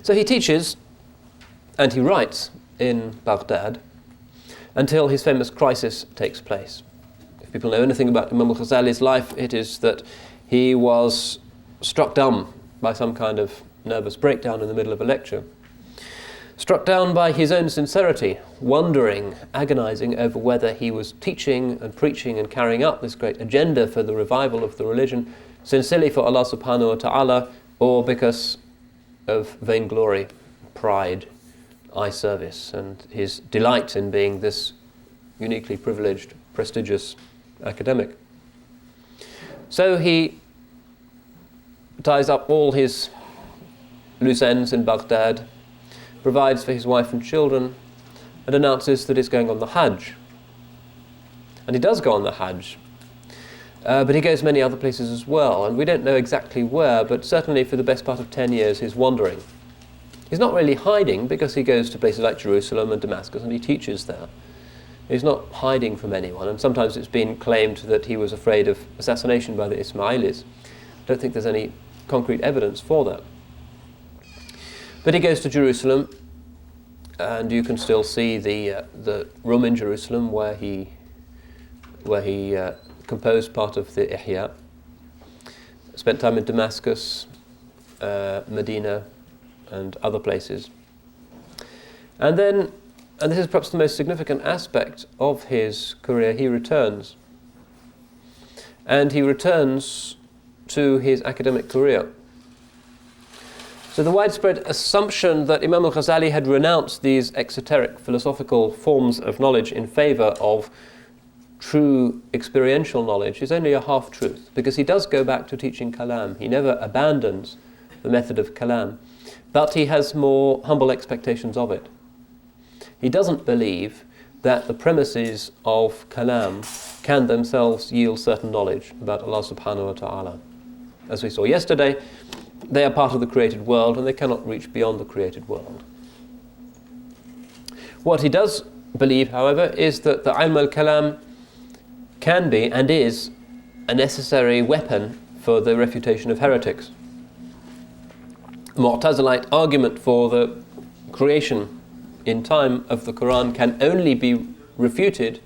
So he teaches and he writes in Baghdad until his famous crisis takes place. If people know anything about Imam Al-Ghazali's life, it is that he was struck dumb by some kind of nervous breakdown in the middle of a lecture. Struck down by his own sincerity, wondering, agonizing over whether he was teaching and preaching and carrying out this great agenda for the revival of the religion sincerely for Allah subhanahu wa ta'ala, or because of vainglory, pride, eye service, and his delight in being this uniquely privileged, prestigious academic. So he ties up all his loose ends in Baghdad, provides for his wife and children, and announces that he's going on the Hajj. And he does go on the Hajj, but he goes many other places as well, and we don't know exactly where, but certainly for the best part of 10 years he's wandering. He's not really hiding, because he goes to places like Jerusalem and Damascus and he teaches there. He's not hiding from anyone, and sometimes it's been claimed that he was afraid of assassination by the Ismailis. I don't think there's any concrete evidence for that. But he goes to Jerusalem, and you can still see the room in Jerusalem where he composed part of the Ihya. Spent time in Damascus, Medina, and other places. And then, and this is perhaps the most significant aspect of his career, he returns. And he returns to his academic career. So the widespread assumption that Imam Al-Ghazali had renounced these exoteric philosophical forms of knowledge in favour of true experiential knowledge is only a half-truth, because he does go back to teaching kalam. He never abandons the method of kalam, but he has more humble expectations of it. He doesn't believe that the premises of kalam can themselves yield certain knowledge about Allah subhanahu wa ta'ala. As we saw yesterday, they are part of the created world and they cannot reach beyond the created world. What he does believe, however, is that the ilm al-kalam can be and is a necessary weapon for the refutation of heretics. The Mu'tazilite argument for the creation in time of the Quran can only be refuted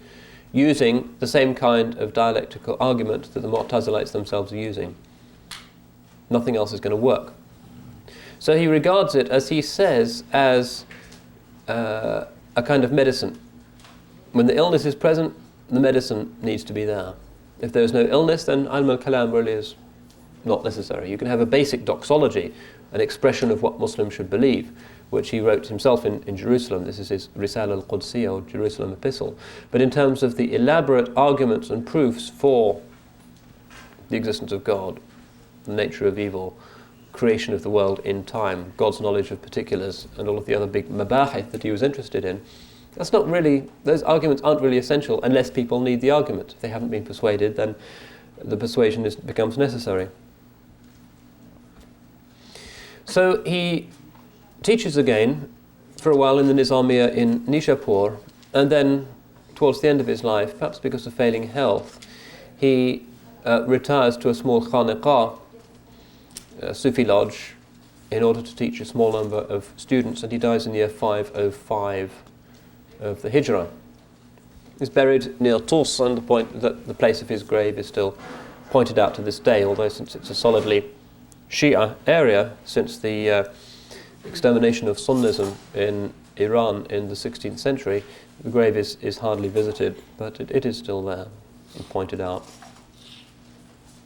using the same kind of dialectical argument that the Mu'tazilites themselves are using. Nothing else is going to work. So he regards it, as he says, as a kind of medicine. When the illness is present, the medicine needs to be there. If there is no illness, then ilm al-kalam really is not necessary. You can have a basic doxology, an expression of what Muslims should believe, which he wrote himself in Jerusalem. This is his Risala al-Qudsiyya, or Jerusalem Epistle. But in terms of the elaborate arguments and proofs for the existence of God, the nature of evil, creation of the world in time, God's knowledge of particulars, and all of the other big mabahith that he was interested in, that's not really, those arguments aren't really essential unless people need the argument. If they haven't been persuaded, then the persuasion becomes necessary. So he teaches again for a while in the Nizamiya in Nishapur, and then towards the end of his life, perhaps because of failing health, he retires to a small khaniqah, a Sufi lodge, in order to teach a small number of students, and he dies in the year 505 of the Hijrah. He's buried near Tus, and the place of his grave is still pointed out to this day, although since it's a solidly Shia area, since the extermination of Sunnism in Iran in the 16th century, the grave is hardly visited, but it is still there and pointed out.